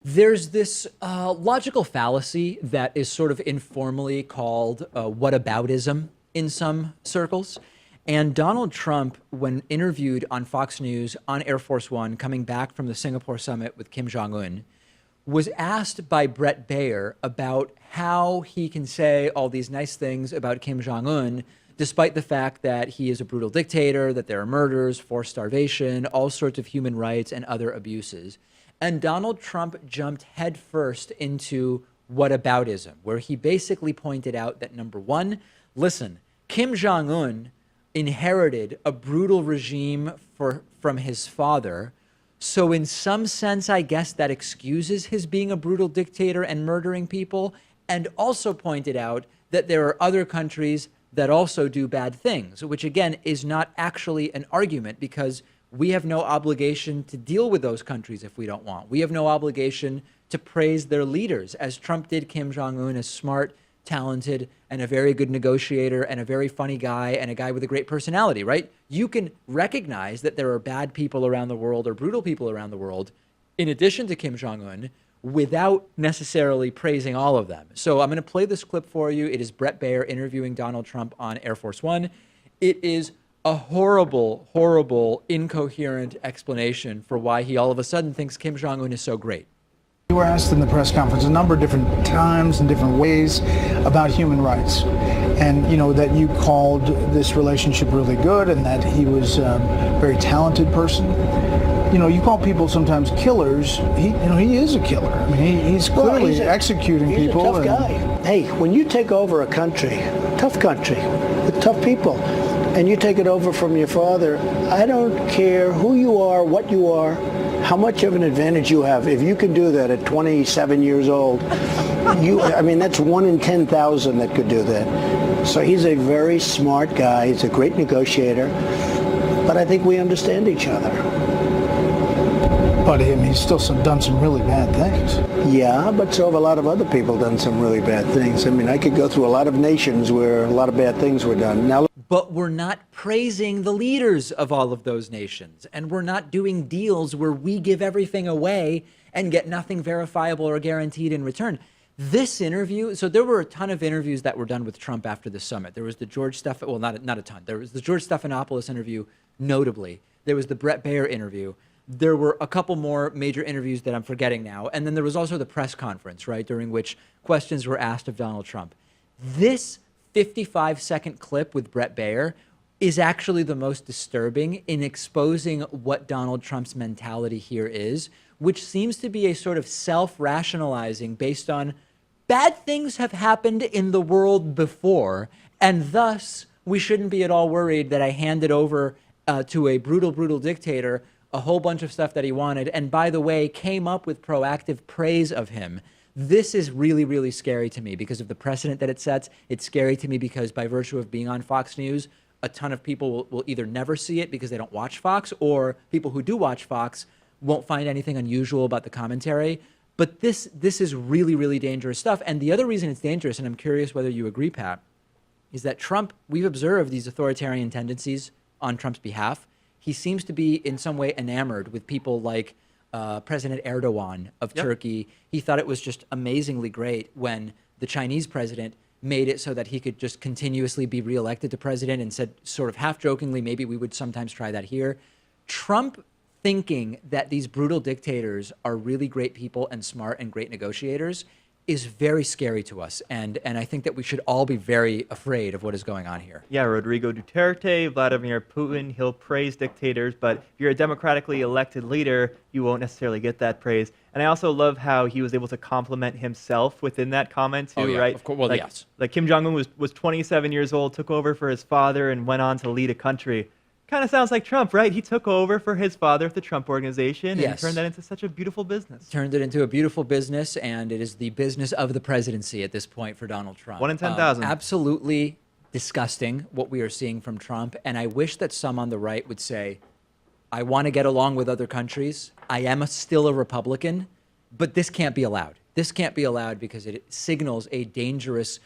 There's this logical fallacy that is sort of informally called whataboutism in some circles. And Donald Trump, when interviewed on Fox News on Air Force One, coming back from the Singapore summit with Kim Jong-un, was asked by Bret Baier about how he can say all these nice things about Kim Jong-un, despite the fact that he is a brutal dictator, that there are murders, forced starvation, all sorts of human rights and other abuses. And Donald Trump jumped headfirst into whataboutism, where he basically pointed out that, number one, listen, Kim Jong-un inherited a brutal regime from his father. So in some sense, I guess that excuses his being a brutal dictator and murdering people, and also pointed out that there are other countries that also do bad things, which again is not actually an argument because we have no obligation to deal with those countries if we don't want. We have no obligation to praise their leaders, as Trump did Kim Jong-un, as smart, talented, and a very good negotiator, and a very funny guy, and a guy with a great personality, right? You can recognize that there are bad people around the world or brutal people around the world, in addition to Kim Jong-un, without necessarily praising all of them. So I'm going to play this clip for you. It is Bret Baier interviewing Donald Trump on Air Force One. It is a horrible, horrible, incoherent explanation for why he all of a sudden thinks Kim Jong-un is so great. You were asked in the press conference a number of different times and different ways about human rights, and that you called this relationship really good and that he was a very talented person. You call people sometimes killers. He is a killer. I mean, he's clearly executing people. He's a tough guy. Hey, when you take over a country, tough country, with tough people, and you take it over from your father, I don't care who you are, what you are, how much of an advantage you have. If you can do that at 27 years old, that's 1 in 10,000 that could do that. So he's a very smart guy. He's a great negotiator. But I think we understand each other. But he's still done some really bad things. Yeah, but so have a lot of other people done some really bad things. I could go through a lot of nations where a lot of bad things were done. Now, but we're not praising the leaders of all of those nations. And we're not doing deals where we give everything away and get nothing verifiable or guaranteed in return. This interview, so there were a ton of interviews that were done with Trump after the summit. There was the George not a ton. There was the George Stephanopoulos interview, notably. There was the Bret Baier interview. There were a couple more major interviews that I'm forgetting now. And then there was also the press conference, right, during which questions were asked of Donald Trump. This 55-second clip with Bret Baier is actually the most disturbing in exposing what Donald Trump's mentality here is, which seems to be a sort of self-rationalizing based on bad things have happened in the world before, and thus we shouldn't be at all worried that I handed over to a brutal, brutal dictator a whole bunch of stuff that he wanted, and by the way, came up with proactive praise of him. This is really, really scary to me because of the precedent that it sets. It's scary to me because by virtue of being on Fox News, a ton of people will either never see it because they don't watch Fox, or people who do watch Fox won't find anything unusual about the commentary. But this is really, really dangerous stuff. And the other reason it's dangerous, and I'm curious whether you agree, Pat, is that Trump, we've observed these authoritarian tendencies on Trump's behalf. He seems to be in some way enamored with people like President Erdogan of Turkey. He thought it was just amazingly great when the Chinese president made it so that he could just continuously be reelected to president, and said sort of half jokingly, maybe we would sometimes try that here. Trump thinking that these brutal dictators are really great people and smart and great negotiators is very scary to us. And I think that we should all be very afraid of what is going on here. Yeah, Rodrigo Duterte, Vladimir Putin, he'll praise dictators, but if you're a democratically elected leader, you won't necessarily get that praise. And I also love how he was able to compliment himself within that comment too, right? Of course, well, yes. Like Kim Jong-un was 27 years old, took over for his father, and went on to lead a country. Kind of sounds like Trump, right? He took over for his father at the Trump Organization and turned that into such a beautiful business. Turned it into a beautiful business, and it is the business of the presidency at this point for Donald Trump. 1 in 10,000. Absolutely disgusting what we are seeing from Trump, and I wish that some on the right would say, I want to get along with other countries. I am still a Republican, but this can't be allowed. This can't be allowed because it signals a dangerous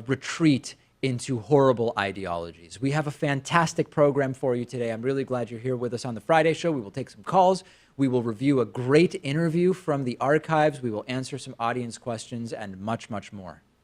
retreat into horrible ideologies. We have a fantastic program for you today. I'm really glad you're here with us on the Friday show. We will take some calls. We will review a great interview from the archives. We will answer some audience questions and much, much more.